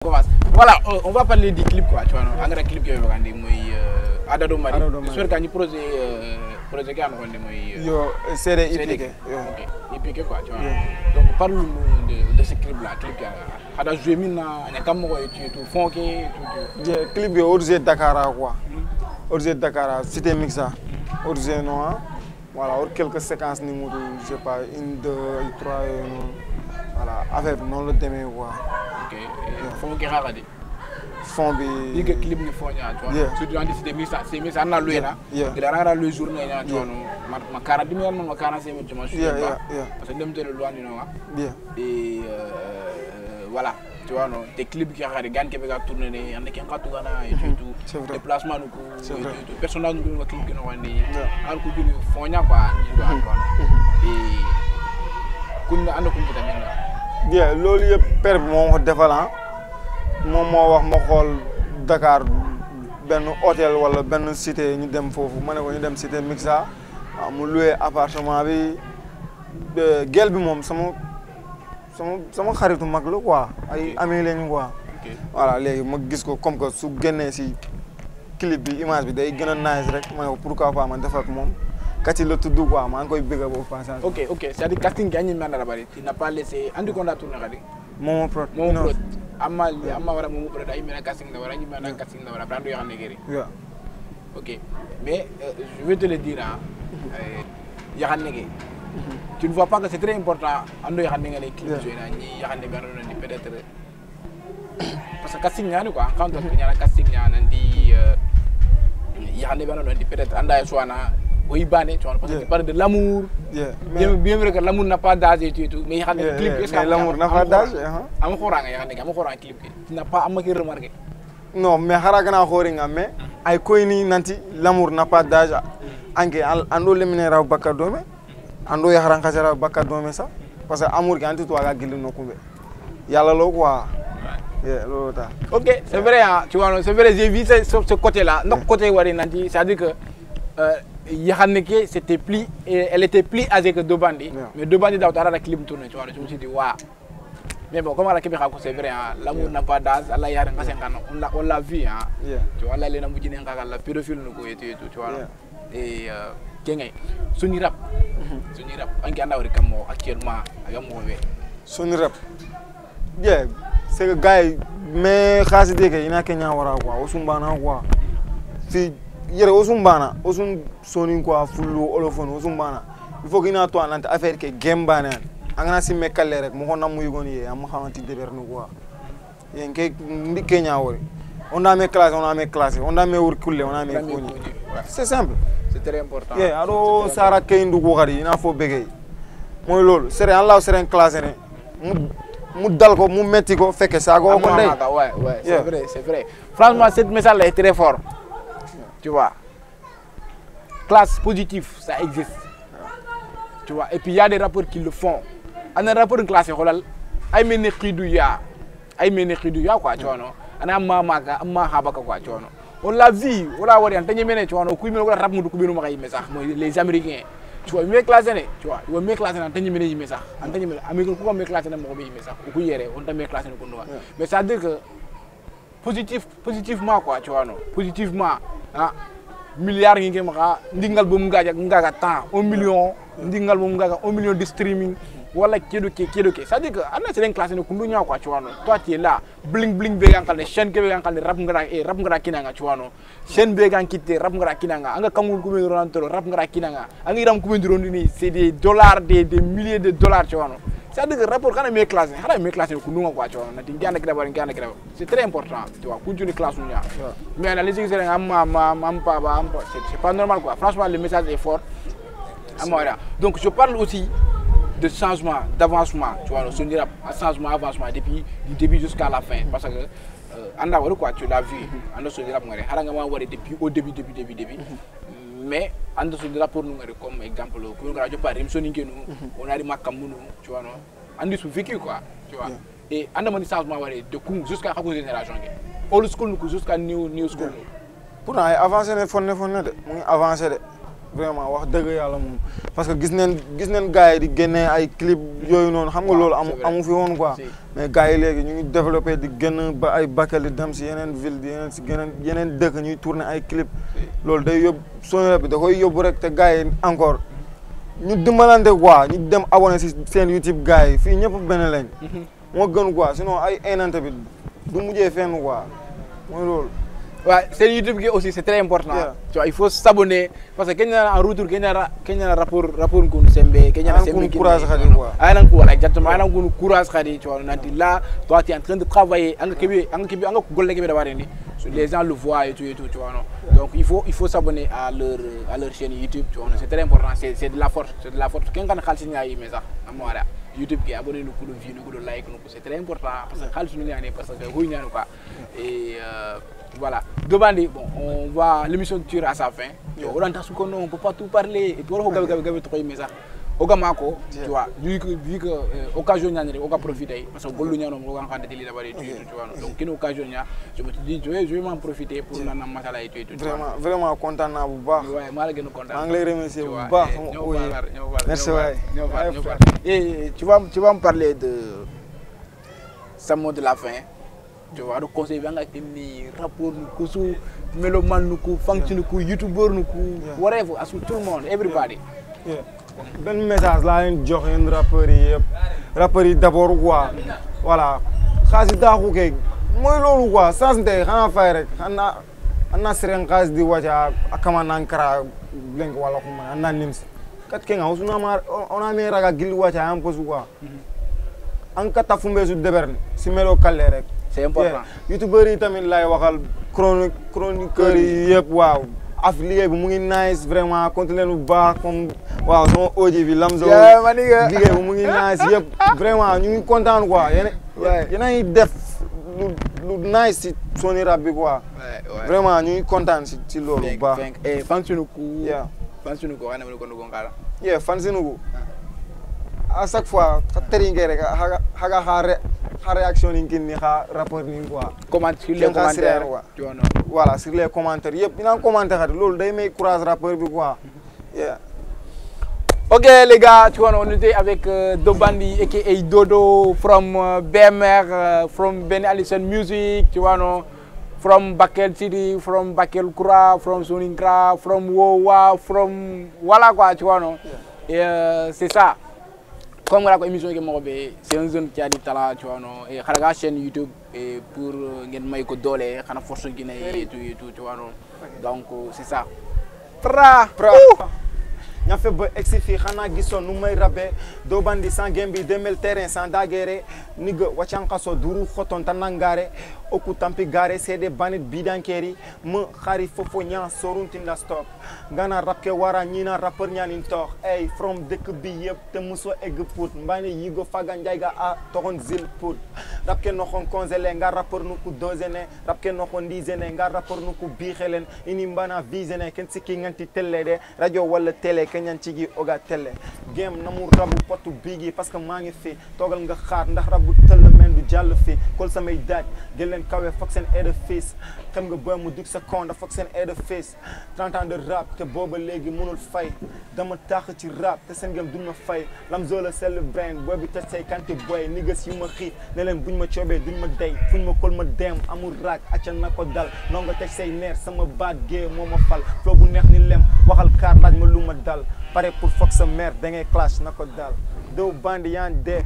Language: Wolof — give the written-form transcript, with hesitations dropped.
Voilà, on va parler du clip quoi, tu vois, un grand clip qui est regardé, moi, Adado Mari. J'espère qu'il y a un projet qui a regardé, moi. Yo, c'est des épiques. Ok, épique quoi, tu vois. Donc parle-nous de ce clip-là, clip qui a Ada joué maintenant, il y a comme moi, tu fond qui, tu. Clip qui est originaire Dakar quoi. Originaire Dakar, c'était mixa. Originaire non, voilà, quelques séquences ni je sais pas, 1, 2, 3, voilà, avec non le demi quoi. Ok, fond qui a regardé. Fond bi. Il y a clip ni fond tu vois. Surtout dans des mixa, c'est mixa on a loué là. Il y a le journée tu vois, ma 40 minutes, ma 45 minutes, je suis là. Parce que même te le loin du nord. Et voilà. Tu vois, non, des clips qui ont des gars qui ont tourné, il y a des gens qui ont tourné et tout. Déplacement, personnage nous clip qui ont été. Alors que nous faisons quoi, et qu'on a un comportement. Bien, l'oli père mon dévalant, mon wax ma xol Dakar ben hôtel wala ben cité ñu dem fofu mané ko ñu dem cité mixa mu louer appartement bi gel bi mom sama xaritu mag la quoi ay amé lañ quoi voilà légui ma gis ko comme que su génné ci clip bi image bi day gëna nice rek mané ko pourquoi pas man def ak mom kati le tuddu quoi man koy bëgg bo passage OK c'est-à-dire casting gagné man la bari tu n'as pas laissé andi ko la tourner radi momo pro amma wara momo pro ay mena casting da wara ñi mena casting da wara brando yo xamné gëri OK mais je vais te le dire ya xamné tu ne vois pas que c'est très important ando ya xamné nga les clips joina ñi ya xamné garo ni peut-être parce que casting ñani quoi quand on ñana casting ñana ndi ya xamné garo ni peut-être anda soana oui bané tu vois parce que tu parles de l'amour bien vrai que l'amour n'a pas d'âge et tout mais ya xamné clip est-ce que l'amour n'a pas d'âge am xoranga ya xamné am xoranga clip tu n'as pas am ki remarquer non mais xaragana xoringa mais ay koy ni nanti l'amour n'a pas d'âge ange ando lemine raw bakka dome ando ya haran khasara bakka dome ça parce que amour ki anti to aga gilli no kumbe yalla lo quoi lo ta OK c'est vrai hein, tu vois c'est vrai j'ai vu ce côté là donc côté wari nanti c'est à dire que Yahaneke c'était plus elle était plus âgée que Dobandi mais Dobandi da tara la clip tourner tu vois je me suis dit waouh mais bon comme la Québec c'est vrai hein, l'amour n'a pas d'âge Allah ya nga 50 on l'a vu hein tu vois là les na mujine nga la pédophile no ko et tout tu vois et kengay suni rap anki anda wori kamo actuellement agam mo we suni rap bien c'est que gars mais khasi de ke ina kenya wara quoi osumbana quoi fi yere osumbana osun soni quoi fullu olofon osumbana il faut que ina to anante affaire ke gembana angana si mekalle rek mo honna mu yugoni ye am xamanti debernu quoi yen ke ndi kenya wori on a mes classes on a mes workulle on a mes koni c'est simple. C'est très important. Alors, Sarah Kane ko xari ina fo bégay. Moy lolu, séré Allah séré classé né. Mu dal ko mu metti ko féké sa go ko ndey. Ouais, c'est vrai. Franchement, cette message là est très fort. Tu vois. Classe positive, ça existe. Tu vois, et puis il y a des rappeurs qui le font. Un rappeur classé xolal ay melni xidou ya. Ay melni xidou ya quoi, tu vois non. Ana mamaga, amma habaka quoi, tu vois non. On l'a vu, on l'a vu, on tu vois, les Américains, tu vois, mieux classé, tu vois, ils vont mieux classé dans les messages. Américains, pourquoi mieux classé dans les messages? On t'a mieux classé dans le mais ça veut dire que positivement, quoi, tu vois, non, positivement, milliards ndingal bo ngaga temps 1 million ndingal bo ngaga 1 million de streaming wala kedo ça veut dire que ana c'est une classe ne kundu nya quoi tu vois non toi tu es là bling be gankal chaîne ke be gankal rap ngara kinanga tu vois non chaîne be gankite rap ngara kinanga anga kamul ko me ronantoro rap ngara kinanga anga iram ko me ndironi c'est des dollars des milliers de dollars tu vois non ça veut dire que rapport kana me classe kundu quoi tu vois non ti ngana kida bari ngana kida c'est très important tu vois kundu ni classe nya mais la logique c'est c'est pas normal quoi franchement le message est fort donc je parle aussi de changement, d'avancement, tu vois, on dirait changement, avancement depuis du début jusqu'à la fin. Parce que, quoi, tu l'as vu, on se dira depuis au début. Mais on se dira pour nous, comme exemple, on a des Makamounou, tu vois, on a vécu quoi, tu vois. Et on a un changement de coup jusqu'à la génération. Old school jusqu'à new school. Pourtant, avancer, il faut avancer. vraiment wax dëgg yàlla moom parce que gis neen gars yi di génnee ay clip yooyu noonu xam nga loolu amu fi woon quoi mais gars yi léegi ñu ngi développé di génn ba ay Bakel di dem si yeneen ville di yeneen dëkk ñuy tourner ay clip loolu day yóbbu Sony bi da koy yóbbu rek te gars yi encore ñu dimbalante quoi ñu dem abonné si seen YouTube gars yi fii ñëpp benn lañ moo gën quoi sinon ay einante bi du mujjee fenn quoi mooy loolu. Ouais, c'est YouTube qui aussi c'est très important. Yeah. Tu vois, il faut s'abonner parce que quand il y a un retour, quand il y a un rapport qu'on sembe, quand il y a un sembe courage khadi quoi. Un courage exactement, un courage khadi, tu vois, on a dit là, toi tu es en train de travailler, les gens le voient et tout, tu vois non. Donc il faut s'abonner à leur chaîne YouTube, tu vois, c'est très important, c'est de la force, Quand on a khalsi ngai mais ça, amara. YouTube qui abonné nous de view, nous de like, c'est très important parce que khalsi nous parce que oui quoi. Et voilà. Dobandi, bon, on va l'émission tire à sa fin. On ne peut pas tout parler. Et puis on va mais ça. Ogamako, tu vois, vu que occasion on va profiter parce que bolu ñano on va délire d'abord tu vois. Donc une occasion je me dis je vais m'en profiter pour na masala et tout. Vraiment content na bu baax. Ouais, ma la gëna content. Ma ngi lay remercier bu baax. Merci waay. Et tu vas me parler de sa mot de la fin. Tu vois, le conseil vient avec des rapports, nous, mélomane, nous, function, nous, youtubeur, nous, whatever, à tout le monde, everybody. Ben message là, un jox un rappeur yi d'abord quoi. Voilà. Xaasi daaxu ke mooy loolu quoi, sans ndey xana fay rek. Xana seren xaas di wacha akama nankara blenk wala xuma na nims. Kat ke nga on a mis raga gil wacha un peu quoi. An ka tafumbe su deberne, si melo kalle rek. C'est important. YouTubeur yi tamit lay waxal chroniqueur yi yëpp waaw affilié bi mu ngi nice vraiment continuer lu baax comme waaw sama audio bi Lamzo liggéey bi mu ngi nice yëpp vraiment ñu ngi kontaan quoi yéen a ngi def lu nice si Sony Rap bi quoi vraiment ñu ngi kontaan si loolu bu baax et fansinuku wana mo ko ngala fansinuku à chaque fois teri ngey rek haga réaction ni ngeen ni rapport ni quoi sur les commentaires tu vois non voilà sur les commentaires yep dina commentaire lolu day may courage rappeur bi quoi OK les gars tu vois on était avec Dobandi aka Dodo from BMR from Ben Allison Music tu vois non from Bakel City from Bakel Kura from Soningra from Wowa from voilà quoi tu vois non et c'est ça. Comme la émission que moi c'est une zone qui a du talent tu vois non et xala chaîne YouTube et pour ngeen may ko doole xana force Guinée et tout tu vois non donc c'est ça ña fe ba exi fi xana gisoon nu may rabé Dobandi sans gembi 2000 terrain sans daguerre niga waccanka so duru xoton tanangare oku tampi gare c'est des banit bidankeri me xari fofo nya soruntinda stop ngana rapke wara ñina rapper ñanin tok ay from dëkk bi yeb te muso egg put mbane yigo faga njayga a togon zil put rapke no xon konzele nga rapper nu ku dozene rapke no xon dizene nga rapper nu ku bi xelen ini mbana visene ken sikki nganti tele de radio wala télé kenyan cigi oga télé game namu rabu potu bigi parce que ma ngi fi togal nga xaar ndax rabu teul men du jall fi kol samay daaj gel len kawe fox sen head of face xam nga boy mu dug sa konda fox sen head of face 30 ans de rap te boba légui mënul fay dama tax ci rap te sen game duma fay Lamzo la sel brain boy bi te say kanté boy niggas yu ma xit ne len buñ ma ciobé duñ ma day fuñ ma kol ma dem amul rak acca nako dal no nga tek say neer sama baat gé moma fal flo bu neex ni lem waxal kar laaj ma luma dal pare pour fox sa mère da ngay clash nako dal Dobandi yan de